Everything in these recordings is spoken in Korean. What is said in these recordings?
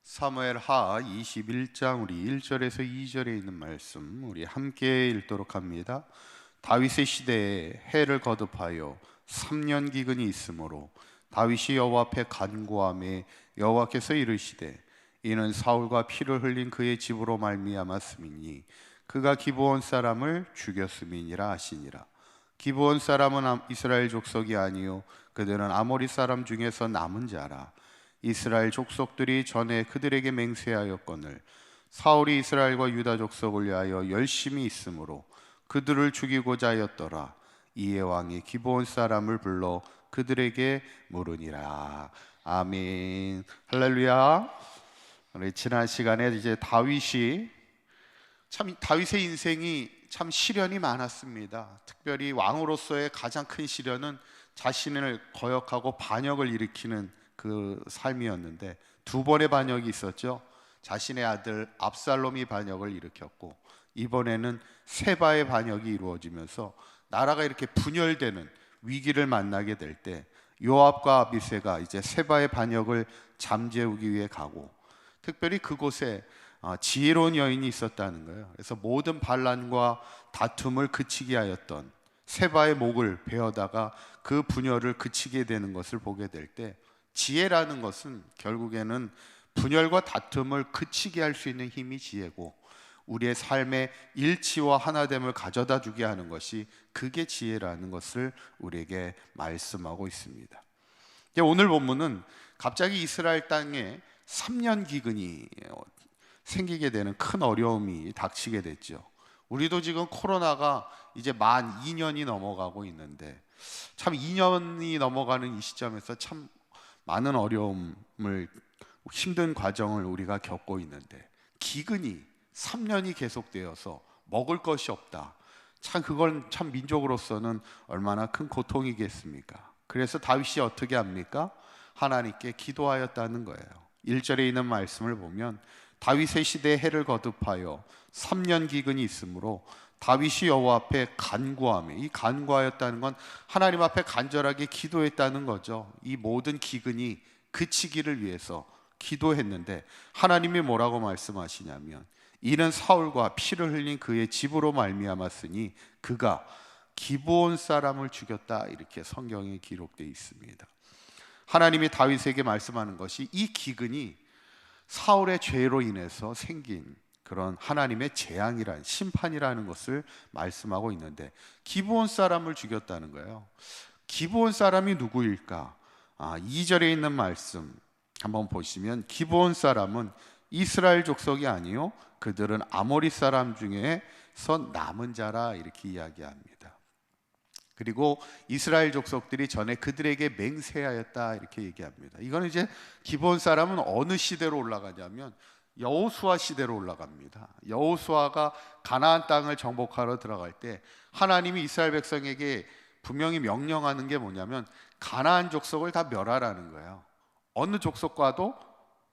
사무엘 하 21장 우리 1절에서 2절에 있는 말씀 우리 함께 읽도록 합니다. 다윗의 시대에 해를 거듭하여 3년 기근이 있으므로 다윗이 여호와 앞에 간구하매 여호와께서 이르시되 이는 사울과 피를 흘린 그의 집으로 말미암았음이니 그가 기브온 사람을 죽였음이니라 하시니라. 기브온 사람은 이스라엘 족속이 아니요 그들은 아모리 사람 중에서 남은 자라. 이스라엘 족속들이 전에 그들에게 맹세하였거늘 사울이 이스라엘과 유다 족속을 위하여 열심히 있으므로 그들을 죽이고자 하였더라. 이에 왕이 기브온 사람을 불러 그들에게 물으니라. 아멘. 할렐루야. 우리 지난 시간에 이제 다윗의 인생이 참 시련이 많았습니다. 특별히 왕으로서의 가장 큰 시련은 자신을 거역하고 반역을 일으키는 그 삶이었는데, 두 번의 반역이 있었죠. 자신의 아들 압살롬이 반역을 일으켰고, 이번에는 세바의 반역이 이루어지면서 나라가 이렇게 분열되는 위기를 만나게 될 때 요압과 아비새가 이제 세바의 반역을 잠재우기 위해 가고, 특별히 그곳에 지혜로운 여인이 있었다는 거예요. 그래서 모든 반란과 다툼을 그치게 하였던 세바의 목을 베어다가 그 분열을 그치게 되는 것을 보게 될 때, 지혜라는 것은 결국에는 분열과 다툼을 그치게 할 수 있는 힘이 지혜고, 우리의 삶의 일치와 하나됨을 가져다 주게 하는 것이 그게 지혜라는 것을 우리에게 말씀하고 있습니다. 오늘 본문은 갑자기 이스라엘 땅에 3년 기근이 생기게 되는 큰 어려움이 닥치게 됐죠. 우리도 지금 코로나가 이제 만 2년이 넘어가고 있는데, 참 2년이 넘어가는 이 시점에서 참 많은 어려움을, 힘든 과정을 우리가 겪고 있는데, 기근이 3년이 계속되어서 먹을 것이 없다. 참 그건 참 민족으로서는 얼마나 큰 고통이겠습니까? 그래서 다윗이 어떻게 합니까? 하나님께 기도하였다는 거예요. 1절에 있는 말씀을 보면 다윗의 시대에 해를 거듭하여 3년 기근이 있으므로 다윗이 여호와 앞에 간구하며, 이 간구하였다는 건 하나님 앞에 간절하게 기도했다는 거죠. 이 모든 기근이 그치기를 위해서 기도했는데, 하나님이 뭐라고 말씀하시냐면 이는 사울과 피를 흘린 그의 집으로 말미암았으니 그가 기브온 사람을 죽였다, 이렇게 성경에 기록되어 있습니다. 하나님이 다윗에게 말씀하는 것이 이 기근이 사울의 죄로 인해서 생긴 그런 하나님의 재앙이란, 심판이라는 것을 말씀하고 있는데, 기브온 사람을 죽였다는 거예요. 기브온 사람이 누구일까? 2절에 있는 말씀 한번 보시면 기브온 사람은 이스라엘 족속이 아니요 그들은 아모리 사람 중에서 남은 자라, 이렇게 이야기합니다. 그리고 이스라엘 족속들이 전에 그들에게 맹세하였다, 이렇게 얘기합니다. 이거는 이제 기브온 사람은 어느 시대로 올라가냐면 여호수아 시대로 올라갑니다. 여호수아가 가나안 땅을 정복하러 들어갈 때 하나님이 이스라엘 백성에게 분명히 명령하는 게 뭐냐면 가나안 족속을 다 멸하라는 거예요. 어느 족속과도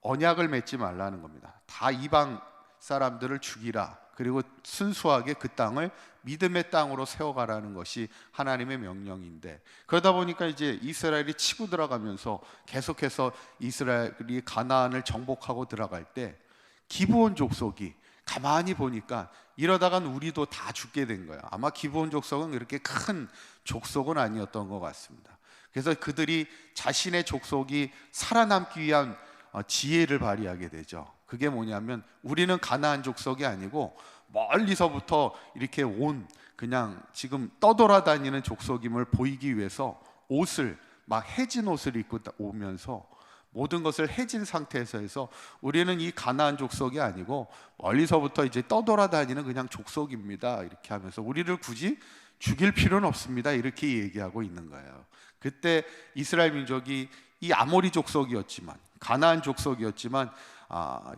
언약을 맺지 말라는 겁니다. 다 이방 사람들을 죽이라. 그리고 순수하게 그 땅을 믿음의 땅으로 세워가라는 것이 하나님의 명령인데, 그러다 보니까 이제 이스라엘이 치고 들어가면서 계속해서 이스라엘이 가나안을 정복하고 들어갈 때 기브온 족속이 가만히 보니까 이러다간 우리도 다 죽게 된 거예요. 아마 기브온 족속은 그렇게 큰 족속은 아니었던 것 같습니다. 그래서 그들이 자신의 족속이 살아남기 위한 지혜를 발휘하게 되죠. 그게 뭐냐면 우리는 가나안 족속이 아니고 멀리서부터 이렇게 온, 그냥 지금 떠돌아다니는 족속임을 보이기 위해서 옷을 막 해진 옷을 입고 오면서 모든 것을 해진 상태에서 해서 우리는 이 가나안 족속이 아니고 멀리서부터 이제 떠돌아다니는 그냥 족속입니다, 이렇게 하면서 우리를 굳이 죽일 필요는 없습니다, 이렇게 얘기하고 있는 거예요. 그때 이스라엘 민족이 이 아모리 족속이었지만, 가나안 족속이었지만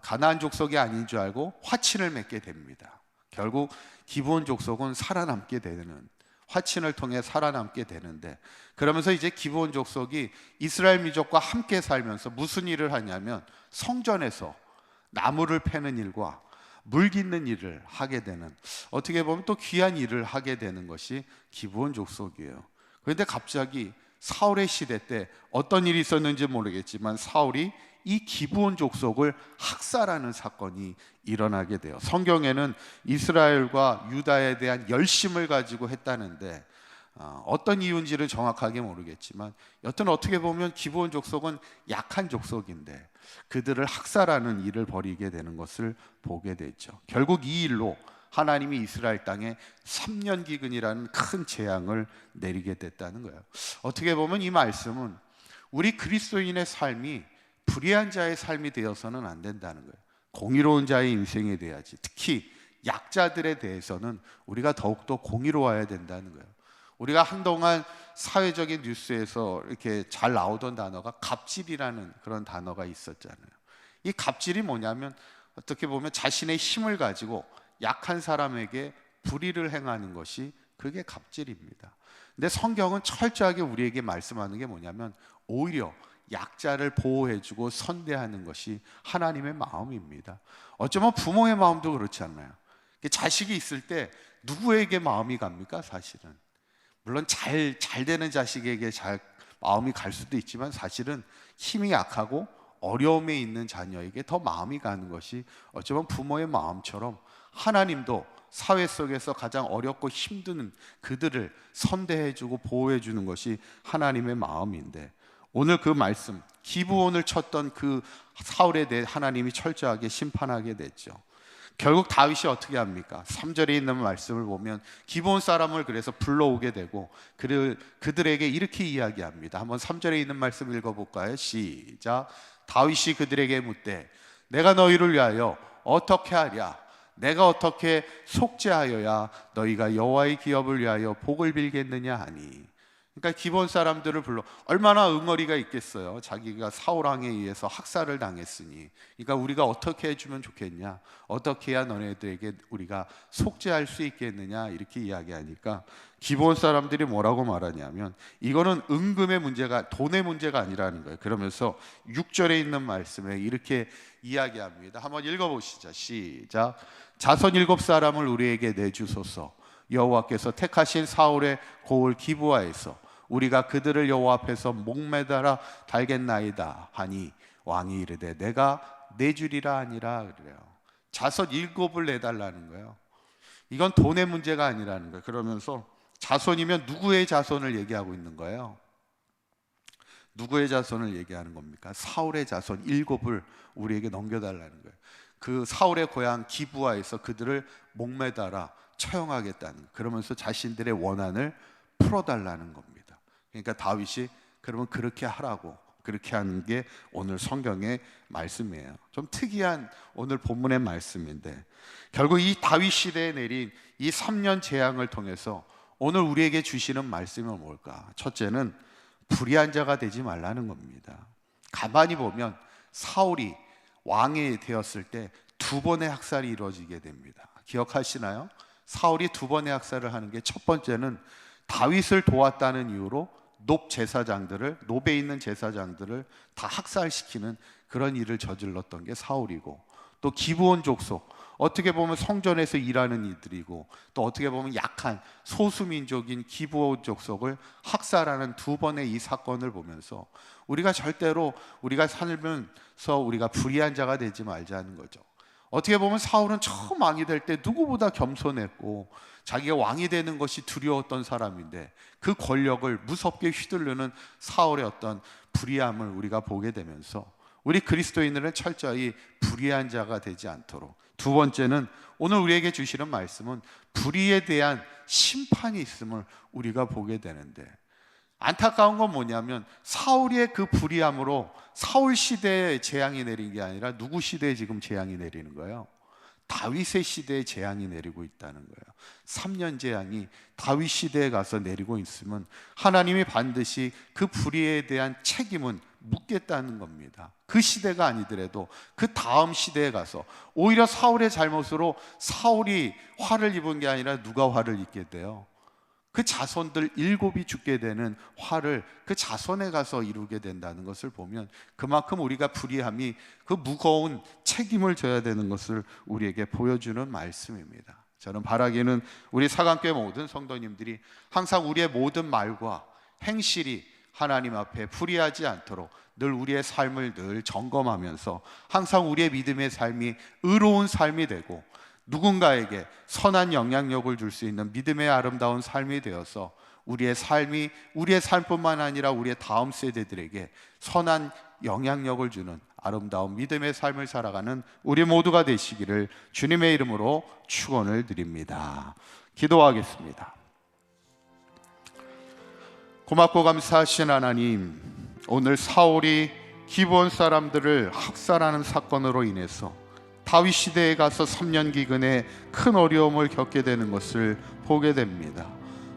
가나안 족속이 아닌 줄 알고 화친을 맺게 됩니다. 결국 기브온 족속은 살아남게 되는, 화친을 통해 살아남게 되는데, 그러면서 이제 기브온 족속이 이스라엘 민족과 함께 살면서 무슨 일을 하냐면 성전에서 나무를 패는 일과 물 깃는 일을 하게 되는, 어떻게 보면 또 귀한 일을 하게 되는 것이 기브온 족속이에요. 그런데 갑자기 사울의 시대 때 어떤 일이 있었는지 모르겠지만 사울이 이 기브온 족속을 학살하는 사건이 일어나게 돼요. 성경에는 이스라엘과 유다에 대한 열심을 가지고 했다는데 어떤 이유인지는 정확하게 모르겠지만 여튼 어떻게 보면 기브온 족속은 약한 족속인데 그들을 학살하는 일을 벌이게 되는 것을 보게 되죠. 결국 이 일로 하나님이 이스라엘 땅에 3년 기근이라는 큰 재앙을 내리게 됐다는 거예요. 어떻게 보면 이 말씀은 우리 그리스도인의 삶이 불의한 자의 삶이 되어서는 안 된다는 거예요. 공의로운 자의 인생이 돼야지. 특히 약자들에 대해서는 우리가 더욱더 공의로워야 된다는 거예요. 우리가 한동안 사회적인 뉴스에서 이렇게 잘 나오던 단어가 갑질이라는 그런 단어가 있었잖아요. 이 갑질이 뭐냐면 어떻게 보면 자신의 힘을 가지고 약한 사람에게 불의를 행하는 것이 그게 갑질입니다. 근데 성경은 철저하게 우리에게 말씀하는 게 뭐냐면 오히려 약자를 보호해주고 선대하는 것이 하나님의 마음입니다. 어쩌면 부모의 마음도 그렇지 않나요? 자식이 있을 때 누구에게 마음이 갑니까? 사실은 물론 잘 되는 자식에게 마음이 갈 수도 있지만 사실은 힘이 약하고 어려움에 있는 자녀에게 더 마음이 가는 것이 어쩌면 부모의 마음처럼 하나님도 사회 속에서 가장 어렵고 힘든 그들을 선대해주고 보호해주는 것이 하나님의 마음인데 오늘 그 말씀 기브온을 쳤던 그 사울에 대해 하나님이 철저하게 심판하게 됐죠. 결국 다윗이 어떻게 합니까? 3절에 있는 말씀을 보면 기브온 사람을 그래서 불러오게 되고 그들에게 이렇게 이야기합니다. 한번 3절에 있는 말씀 읽어볼까요? 시작. 다윗이 그들에게 묻되 내가 너희를 위하여 어떻게 하랴? 내가 어떻게 속죄하여야 너희가 여호와의 기업을 위하여 복을 빌겠느냐 하니. 그러니까 기브온 사람들을 불러 얼마나 응어리가 있겠어요. 자기가 사울왕에 의해서 학살을 당했으니 그러니까 우리가 어떻게 해주면 좋겠냐, 어떻게 해야 너네들에게 우리가 속죄할 수 있겠느냐 이렇게 이야기하니까 기브온 사람들이 뭐라고 말하냐면 이거는 은금의 문제가 돈의 문제가 아니라는 거예요. 그러면서 6절에 있는 말씀에 이렇게 이야기합니다. 한번 읽어보시죠. 시작. 자손 7사람을 우리에게 내주소서. 여호와께서 택하신 사울의 고을 기브아에서 우리가 그들을 여호와 앞에서 목매달아 달겠나이다 하니 왕이 이르되 내가 내주리라 하니라 그래요. 자손 7을 내달라는 거예요. 이건 돈의 문제가 아니라는 거예요. 그러면서 자손이면 누구의 자손을 얘기하고 있는 거예요? 누구의 자손을 얘기하는 겁니까? 사울의 자손 7을 우리에게 넘겨달라는 거예요. 그 사울의 고향 기브아에서 그들을 목매달아 처형하겠다는 거예요. 그러면서 자신들의 원한을 풀어달라는 겁니다. 그러니까 다윗이 그러면 그렇게 하라고, 그렇게 하는 게 오늘 성경의 말씀이에요. 좀 특이한 오늘 본문의 말씀인데 결국 이 다윗 시대에 내린 이 3년 재앙을 통해서 오늘 우리에게 주시는 말씀은 뭘까? 첫째는 불의한 자가 되지 말라는 겁니다. 가만히 보면 사울이 왕이 되었을 때 2번의 학살이 이루어지게 됩니다. 기억하시나요? 사울이 2번의 학살을 하는 게 첫 번째는 다윗을 도왔다는 이유로 노베 있는 제사장들을 다 학살시키는 그런 일을 저질렀던 게 사울이고, 또 기브온 족속, 어떻게 보면 성전에서 일하는 이들이고 또 어떻게 보면 약한 소수민족인 기브온 족속을 학살하는 2번의 이 사건을 보면서 우리가 절대로 우리가 살면서 우리가 불의한 자가 되지 말자는 거죠. 어떻게 보면 사울은 처음 왕이 될 때 누구보다 겸손했고 자기가 왕이 되는 것이 두려웠던 사람인데 그 권력을 무섭게 휘두르는 사울의 어떤 불의함을 우리가 보게 되면서 우리 그리스도인들은 철저히 불의한 자가 되지 않도록, 두 번째는 오늘 우리에게 주시는 말씀은 불의에 대한 심판이 있음을 우리가 보게 되는데, 안타까운 건 뭐냐면 사울의 그 불의함으로 사울 시대에 재앙이 내린 게 아니라 누구 시대에 지금 재앙이 내리는 거예요? 다윗의 시대에 재앙이 내리고 있다는 거예요. 3년 재앙이 다윗 시대에 가서 내리고 있으면 하나님이 반드시 그 불의에 대한 책임은 묻겠다는 겁니다. 그 시대가 아니더라도 그 다음 시대에 가서 오히려 사울의 잘못으로 사울이 화를 입은 게 아니라 누가 화를 입게 돼요? 그 자손들 7이 죽게 되는 화를 그 자손에 가서 이루게 된다는 것을 보면 그만큼 우리가 불의함이 그 무거운 책임을 져야 되는 것을 우리에게 보여주는 말씀입니다. 저는 바라기는 우리 사강교회 모든 성도님들이 항상 우리의 모든 말과 행실이 하나님 앞에 불의하지 않도록 늘 우리의 삶을 늘 점검하면서 항상 우리의 믿음의 삶이 의로운 삶이 되고 누군가에게 선한 영향력을 줄 수 있는 믿음의 아름다운 삶이 되어서 우리의 삶이 우리의 삶뿐만 아니라 우리의 다음 세대들에게 선한 영향력을 주는 아름다운 믿음의 삶을 살아가는 우리 모두가 되시기를 주님의 이름으로 축원을 드립니다. 기도하겠습니다. 고맙고 감사하신 하나님, 오늘 사울이 기브온 사람들을 학살하는 사건으로 인해서 다윗 시대에 가서 3년 기근에 큰 어려움을 겪게 되는 것을 보게 됩니다.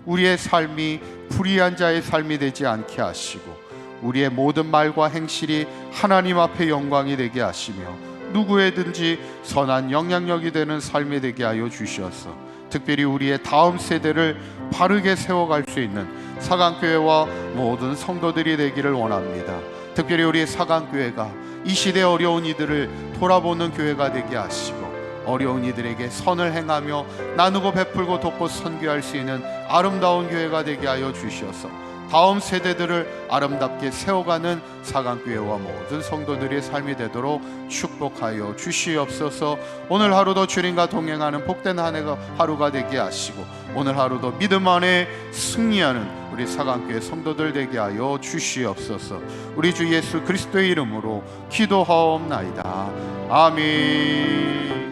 우리의 삶이 불의한 자의 삶이 되지 않게 하시고 우리의 모든 말과 행실이 하나님 앞에 영광이 되게 하시며 누구에든지 선한 영향력이 되는 삶이 되게 하여 주셔서 특별히 우리의 다음 세대를 바르게 세워갈 수 있는 사강교회와 모든 성도들이 되기를 원합니다. 특별히 우리 사강교회가 이 시대 어려운 이들을 돌아보는 교회가 되게 하시고 어려운 이들에게 선을 행하며 나누고 베풀고 돕고 선교할 수 있는 아름다운 교회가 되게 하여 주셔서 다음 세대들을 아름답게 세워가는 사강교회와 모든 성도들의 삶이 되도록 축복하여 주시옵소서. 오늘 하루도 주님과 동행하는 복된 한 해가 하루가 되게 하시고 오늘 하루도 믿음 안에 승리하는 우리 사강교회 성도들 되게 하여 주시옵소서. 우리 주 예수 그리스도의 이름으로 기도하옵나이다. 아멘.